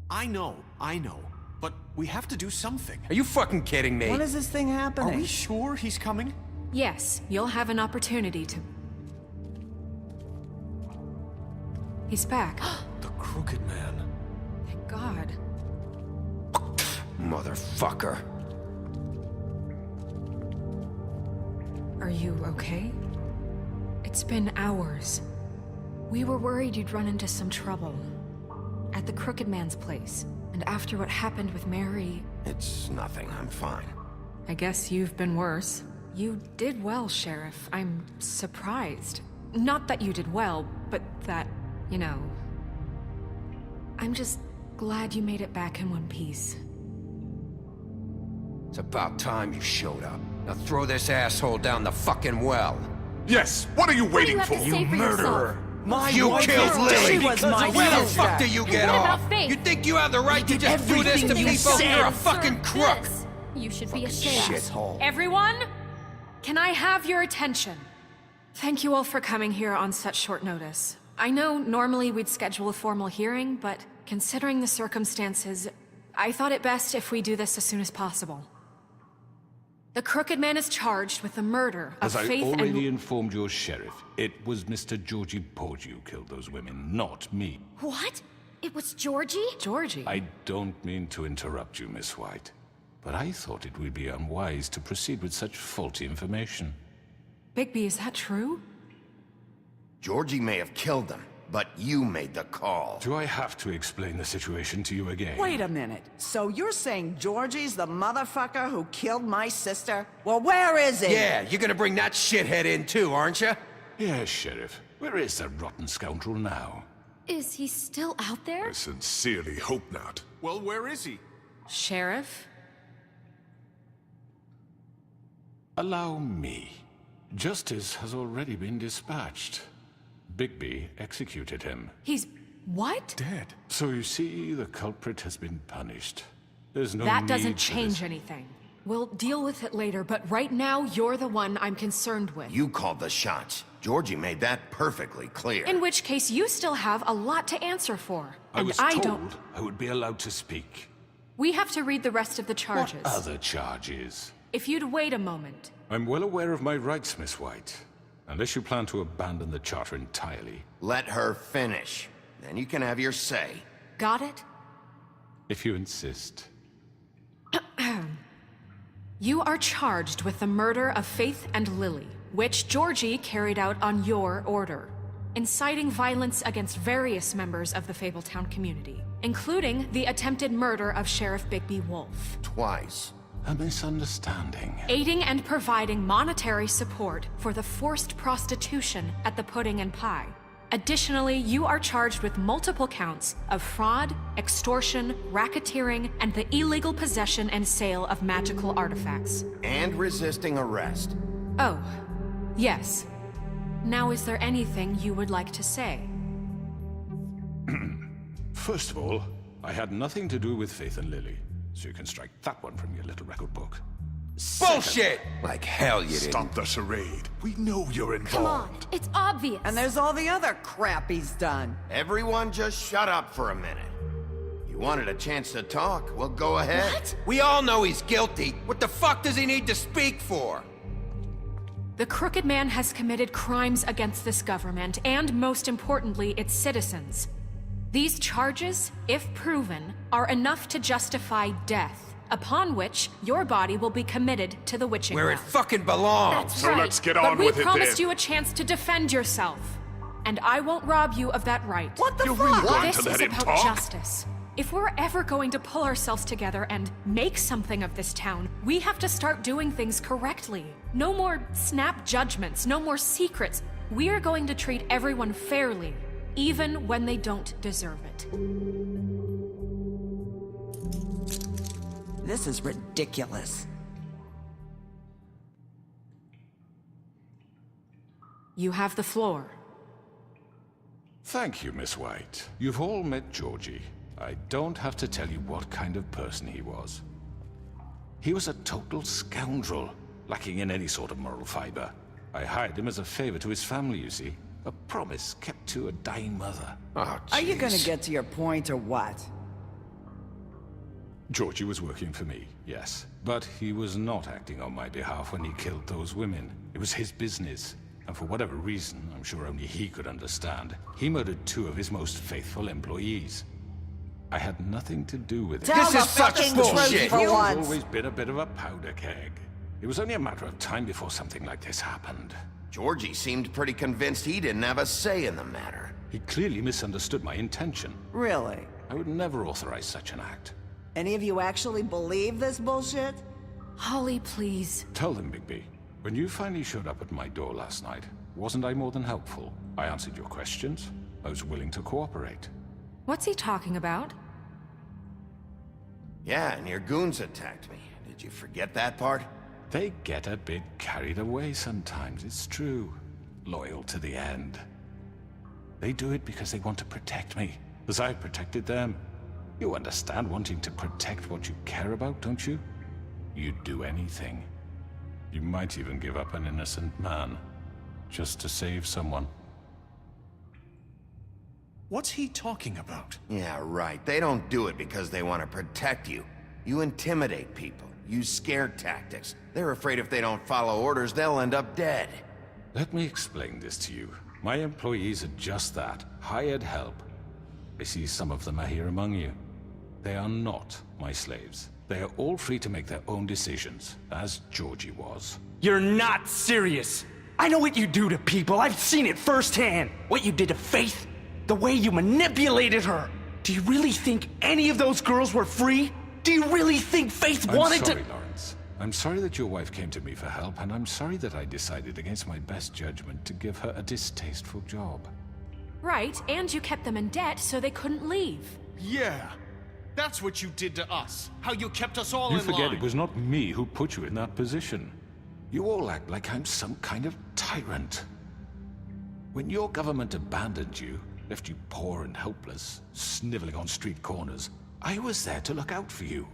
I know. But we have to do something. Are you fucking kidding me? When is this thing happening? Are we sure he's coming? Yes, you'll have an opportunity to... He's back. The Crooked Man. Thank God. Motherfucker. Are you okay? It's been hours. We were worried you'd run into some trouble. At the Crooked Man's place. And after what happened with Mary... It's nothing, I'm fine. I guess you've been worse. You did well, Sheriff. I'm surprised. Not that you did well, but that, you know... I'm just glad you made it back in one piece. It's about time you showed up. Now throw this asshole down the fucking well. Yes, what are you waiting have for? to say for yourself? You killed Lily! She was my Where the sister. fuck do you get what off? about Faith? You think you have the right to just do this to everything you people? said. You're a fucking crook! This. You should be ashamed. Shithole. Everyone, can I have your attention? Thank you all for coming here on such short notice. I know normally we'd schedule a formal hearing, but considering the circumstances, I thought it best if we do this as soon as possible. The Crooked Man is charged with the murder of As I Faith already and... informed your sheriff, it was Mr. Georgie Porgy who killed those women, not me. What? It was Georgie? Georgie? I don't mean to interrupt you, Miss White, but I thought it would be unwise to proceed with such faulty information. Bigby, is that true? Georgie may have killed them, but you made the call. Do I have to explain the situation to you again? Wait a minute. So you're saying Georgie's the motherfucker who killed my sister? Well, where is he? Yeah, you're gonna bring that shithead in too, aren't you? Yes, Sheriff. Where is that rotten scoundrel now? Is he still out there? I sincerely hope not. Well, where is he? Sheriff? Allow me. Justice has already been dispatched. Bigby executed him. He's... what? Dead. So you see, the culprit has been punished. There's no That need doesn't for change this. anything. We'll deal with it later, but right now, you're the one I'm concerned with. You called the shots. Georgie made that perfectly clear. In which case, you still have a lot to answer for. I And was I told don't... I would be allowed to speak. We have to read the rest of the charges. What other charges? If you'd wait a moment. I'm well aware of my rights, Miss White. Unless you plan to abandon the charter entirely. Let her finish. Then you can have your say. Got it? If you insist. You are charged with the murder of Faith and Lily, which Georgie carried out on your order, inciting violence against various members of the Fabletown community, including the attempted murder of Sheriff Bigby Wolf. Twice. A misunderstanding. Aiding and providing monetary support for the forced prostitution at the Pudding and Pie. Additionally, you are charged with multiple counts of fraud, extortion, racketeering, and the illegal possession and sale of magical artifacts. And resisting arrest. Oh, yes. Now, is there anything you would like to say? First of all, I had nothing to do with Faith and Lily, so you can strike that one from your little record book. Bullshit! Like hell you didn't. Stop the charade. We know you're Come on, involved. it's obvious. And there's all the other crap he's done. Everyone just shut up for a minute. You wanted a chance to talk, well go ahead. What? We all know he's guilty. What the fuck does he need to speak for? The Crooked Man has committed crimes against this government, and most importantly, its citizens. These charges, if proven, are enough to justify death, upon which your body will be committed to the witching Where it well. fucking belongs. That's So right. let's get But on we with it promised then. you a chance to defend yourself, and I won't rob you of that right. What the You're fuck? really going This to let is him about talk? justice. If we're ever going to pull ourselves together and make something of this town, we have to start doing things correctly. No more snap judgments, no more secrets. We are going to treat everyone fairly, even when they don't deserve it. This is ridiculous. You have the floor. Thank you, Miss White. You've all met Georgie. I don't have to tell you what kind of person he was. He was a total scoundrel, lacking in any sort of moral fiber. I hired him as a favor to his family, you see. A promise kept to a dying mother. Oh, Are you gonna jeez. get to your point or what? Georgie was working for me, yes. But he was not acting on my behalf when he killed those women. It was his business. And for whatever reason, I'm sure only he could understand, he murdered 2 of his most faithful employees. I had nothing to do with it. Tell This the is such fucking bullshit. truth for Georgie's once. always been a bit of a powder keg. It was only a matter of time before something like this happened. Georgie seemed pretty convinced he didn't have a say in the matter. He clearly misunderstood my intention. Really? I would never authorize such an act. Any of you actually believe this bullshit? Holly, please. Tell them, Bigby. When you finally showed up at my door last night, wasn't I more than helpful? I answered your questions. I was willing to cooperate. What's he talking about? Yeah, and your goons attacked me. Did you forget that part? They get a bit carried away sometimes, it's true. Loyal to the end. They do it because they want to protect me, as I protected them. You understand wanting to protect what you care about, don't you? You'd do anything. You might even give up an innocent man, just to save someone. What's he talking about? Yeah, right. They don't do it because they want to protect you. You intimidate people, use scare tactics. They're afraid if they don't follow orders, they'll end up dead. Let me explain this to you. My employees are just that, hired help. I see some of them are here among you. They are not my slaves. They are all free to make their own decisions, as Georgie was. You're not serious. I know what you do to people. I've seen it firsthand. What you did to Faith. The way you manipulated her. Do you really think any of those girls were free? Do you really think Faith wanted I'm sorry, to— Lawrence. I'm sorry that your wife came to me for help, and I'm sorry that I decided against my best judgment to give her a distasteful job. Right, and you kept them in debt so they couldn't leave. Yeah. That's what you did to us. How you kept us all You in forget line. it was not me who put you in that position. You all act like I'm some kind of tyrant. When your government abandoned you, left you poor and helpless, sniveling on street corners, I was there to look out for you.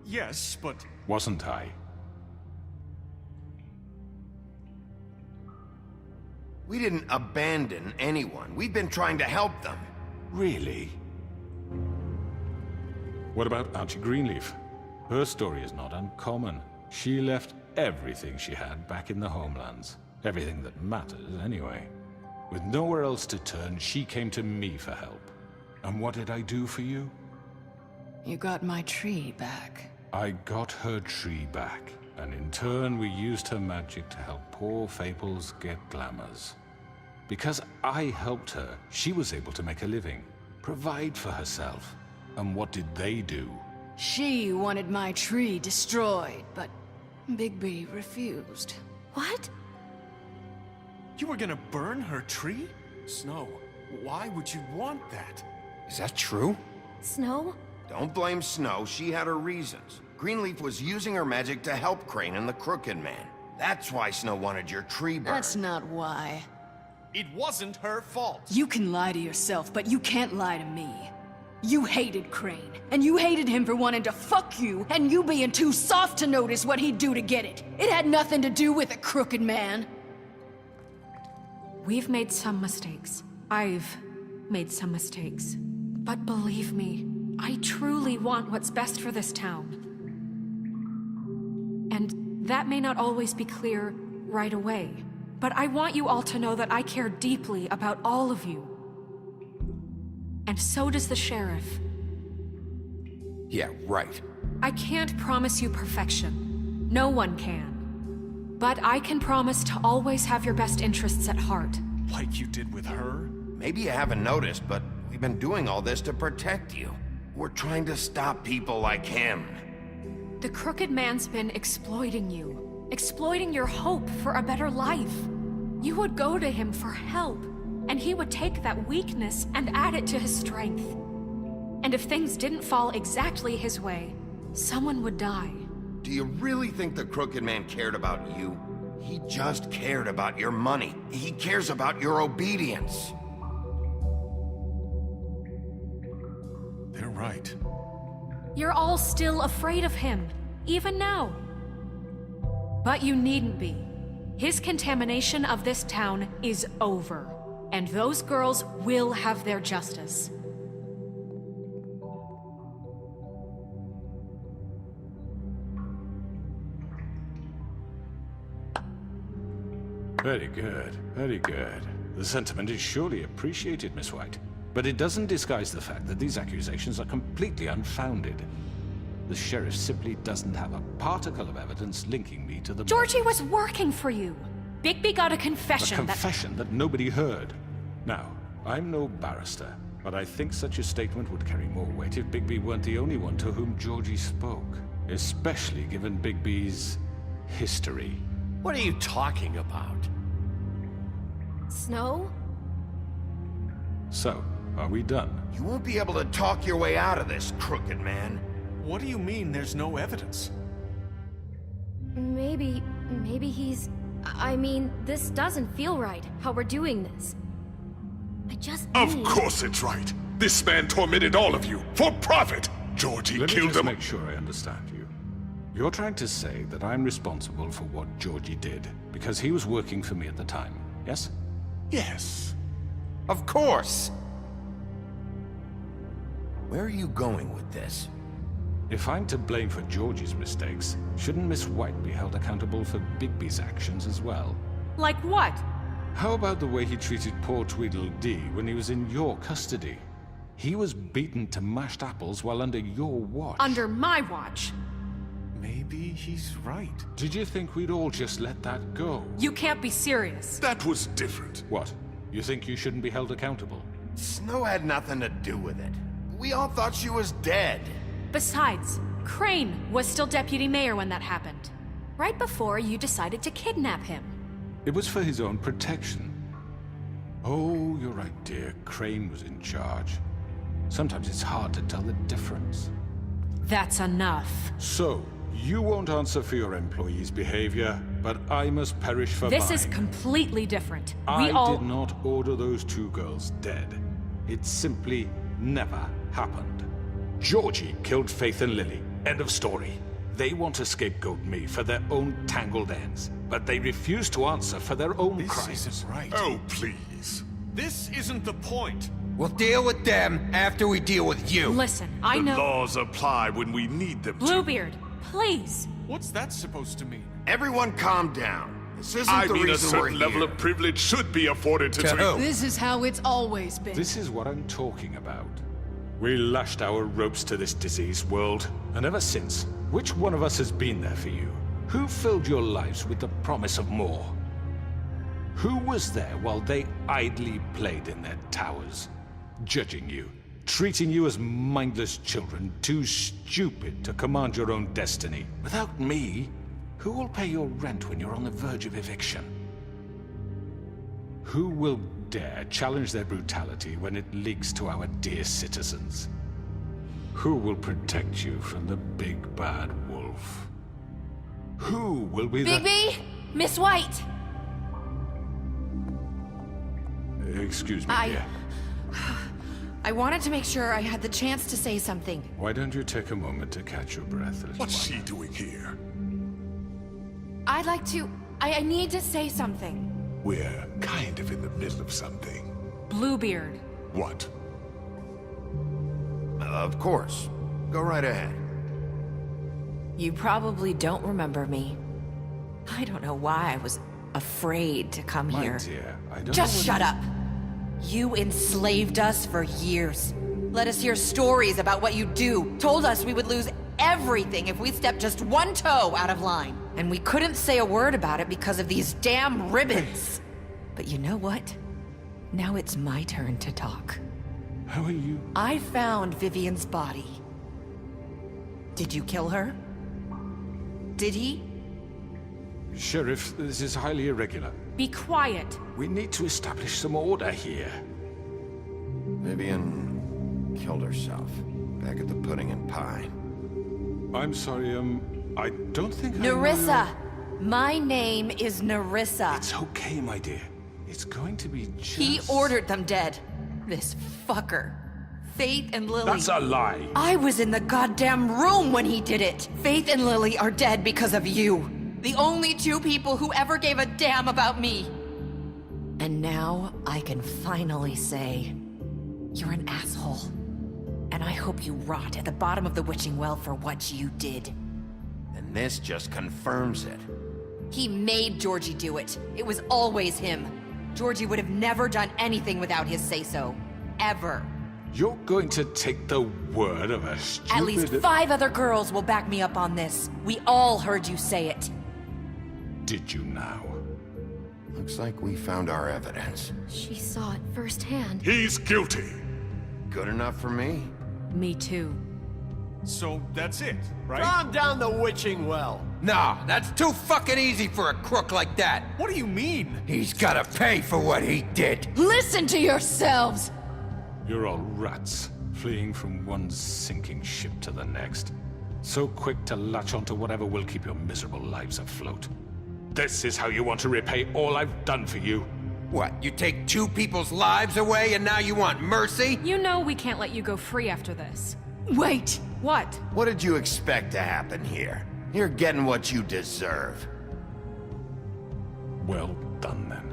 Yes, but... Wasn't I? We didn't abandon anyone. We've been trying to help them. Really? What about Archie Greenleaf? Her story is not uncommon. She left everything she had back in the homelands. Everything that matters, anyway. With nowhere else to turn, she came to me for help. And what did I do for you? You got my tree back. I got her tree back, and in turn we used her magic to help poor Fables get glamours. Because I helped her, she was able to make a living, provide for herself. And what did they do? She wanted my tree destroyed, but Bigby refused. What? You were gonna burn her tree? Snow, why would you want that? Is that true? Snow? Don't blame Snow. She had her reasons. Greenleaf was using her magic to help Crane and the Crooked Man. That's why Snow wanted your tree burned. That's not why. It wasn't her fault. You can lie to yourself, but you can't lie to me. You hated Crane, and you hated him for wanting to fuck you, and you being too soft to notice what he'd do to get it. It had nothing to do with a Crooked Man. We've made some mistakes. I've made some mistakes. But believe me, I truly want what's best for this town. And that may not always be clear right away. But I want you all to know that I care deeply about all of you. And so does the sheriff. Yeah, right. I can't promise you perfection. No one can. But I can promise to always have your best interests at heart. Like you did with her? Maybe you haven't noticed, but we've been doing all this to protect you. We're trying to stop people like him. The Crooked Man's been exploiting you. Exploiting your hope for a better life. You would go to him for help, and he would take that weakness and add it to his strength. And if things didn't fall exactly his way, someone would die. Do you really think the Crooked Man cared about you? He just cared about your money. He cares about your obedience. They're right. You're all still afraid of him, even now. But you needn't be. His contamination of this town is over, and those girls will have their justice. Very good, very good. The sentiment is surely appreciated, Miss White. But it doesn't disguise the fact that these accusations are completely unfounded. The sheriff simply doesn't have a particle of evidence linking me to the... Georgie was working for you. Bigby got a confession A confession that nobody heard. Now, I'm no barrister, but I think such a statement would carry more weight if Bigby weren't the only one to whom Georgie spoke. Especially given Bigby's history. What are you talking about? Snow? So, are we done? You won't be able to talk your way out of this, crooked man. What do you mean there's no evidence? Maybe he's... I mean, this doesn't feel right, how we're doing this. I just Of need... course it's right. This man tormented all of you, for profit! Georgie Let me killed just him. make sure I understand you. You're trying to say that I'm responsible for what Georgie did, because he was working for me at the time, yes? Yes. Of course! Where are you going with this? If I'm to blame for Georgie's mistakes, shouldn't Miss White be held accountable for Bigby's actions as well? Like what? How about the way he treated poor Tweedledee when he was in your custody? He was beaten to mashed apples while under your watch. Under my watch. Maybe he's right. Did you think we'd all just let that go? You can't be serious. That was different. What? You think you shouldn't be held accountable? Snow had nothing to do with it. We all thought she was dead. Besides, Crane was still deputy mayor when that happened. Right before you decided to kidnap him. It was for his own protection. Oh, you're right, dear. Crane was in charge. Sometimes it's hard to tell the difference. That's enough. So, you won't answer for your employees' behavior, but I must perish for This mine. is completely different. I did not order those two girls dead. It simply never happened. Georgie killed Faith and Lily. End of story. They want to scapegoat me for their own tangled ends, but they refuse to answer for their own This crimes. isn't right. Oh, please. This isn't the point. We'll deal with them after we deal with you. Listen, I The know... laws apply when we need them to. Bluebeard, please. What's that supposed to mean? Everyone calm down. This isn't I the mean, a reason we're certain level here. of privilege should be afforded to To who? This is how it's always been. This is what I'm talking about. We lashed our ropes to this diseased world, and ever since, which one of us has been there for you? Who filled your lives with the promise of more? Who was there while they idly played in their towers, judging you, treating you as mindless children, too stupid to command your own destiny? Without me, who will pay your rent when you're on the verge of eviction? Who will dare challenge their brutality when it leaks to our dear citizens? Who will protect you from the big bad wolf? Who will be Bigby! Miss White! Excuse me, dear. I wanted to make sure I had the chance to say something. Why don't you take a moment to catch your breath, little What's one? she doing here? I'd like to... I need to say something. We're kind of in the middle of something. Bluebeard. What? Of course. Go right ahead. You probably don't remember me. I don't know why I was afraid to come My here. dear, I don't Just know shut up! You enslaved us for years. Let us hear stories about what you do. Told us we would lose everything if we stepped just one toe out of line. And we couldn't say a word about it because of these damn ribbons. But you know what? Now it's my turn to talk. How are you? I found Vivian's body. Did you kill her? Did he? Sheriff, this is highly irregular. Be quiet. We need to establish some order here. Vivian killed herself back at the Pudding and Pie. I'm sorry, I don't think I know Nerissa! My name is Nerissa. It's okay, my dear. It's going to be just... He ordered them dead. This fucker. Faith and Lily. That's a lie. I was in the goddamn room when he did it. Faith and Lily are dead because of you. The only two people who ever gave a damn about me. And now I can finally say, you're an asshole. And I hope you rot at the bottom of the witching well for what you did. And this just confirms it. He made Georgie do it. It was always him. Georgie would have never done anything without his say-so. Ever. You're going to take the word of a stupid... At least 5 other girls will back me up on this. We all heard you say it. Did you now? Looks like we found our evidence. She saw it firsthand. He's guilty. Good enough for me? Me too. So that's it, right? Calm down the witching well. No, that's too fucking easy for a crook like that. What do you mean? He's gotta pay for what he did. Listen to yourselves! You're all rats, fleeing from one sinking ship to the next. So quick to latch onto whatever will keep your miserable lives afloat. This is how you want to repay all I've done for you? What, you take 2 people's lives away and now you want mercy? You know we can't let you go free after this. Wait! What? What did you expect to happen here? You're getting what you deserve. Well done, then.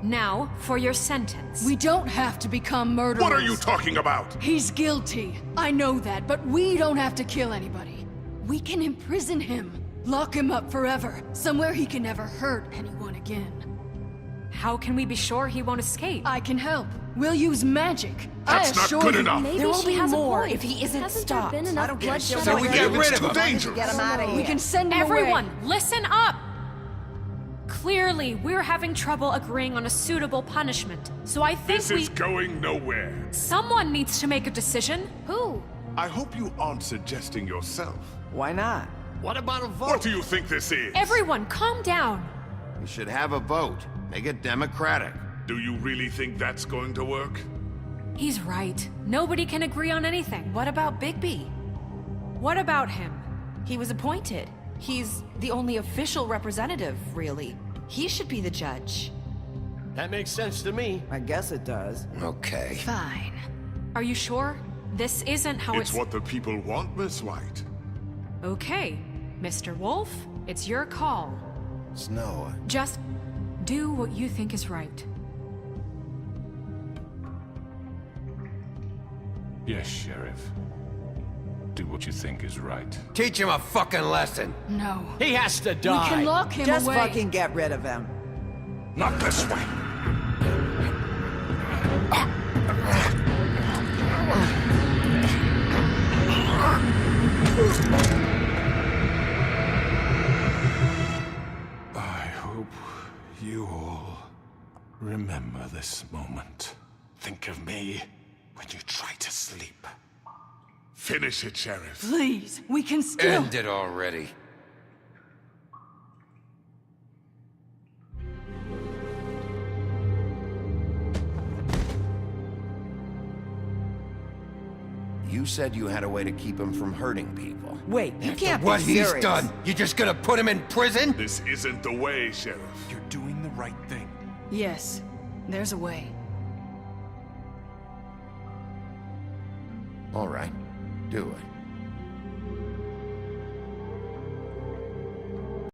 Now, for your sentence. We don't have to become murderers. What are you talking about? He's guilty. I know that, but we don't have to kill anybody. We can imprison him. Lock him up forever. Somewhere he can never hurt anyone again. How can we be sure he won't escape? I can help. We'll use magic. That's not good enough. Maybe There will she be has more a point. if he isn't Hasn't stopped. there been enough bloodshed So we already? get rid It's of too him. dangerous. Get him out of here. We can send him Everyone, away. listen up! Clearly, we're having trouble agreeing on a suitable punishment, so I think This is going nowhere. Someone needs to make a decision. Who? I hope you aren't suggesting yourself. Why not? What about a vote? What do you think this is? Everyone, calm down. We should have a vote. Make it democratic. Do you really think that's going to work? He's right. Nobody can agree on anything. What about Bigby? What about him? He was appointed. He's the only official representative, really. He should be the judge. That makes sense to me. I guess it does. Okay. Fine. Are you sure? This isn't how It's what the people want, Miss White. Okay, Mr. Wolf, it's your call. Snow, Just do what you think is right. Yes, Sheriff. Do what you think is right. Teach him a fucking lesson. No. He has to We die. can lock him Just away. fucking get rid of him. Not this way! I hope you all remember this moment. Think of me when you try to sleep. Finish it, Sheriff. Please, we can still... End it already. you said you had a way to keep him from hurting people. Wait, you can't What be he's serious. done, you just gonna put him in prison? This isn't the way, Sheriff. You're doing the right thing. Yes, there's a way. All right, do it.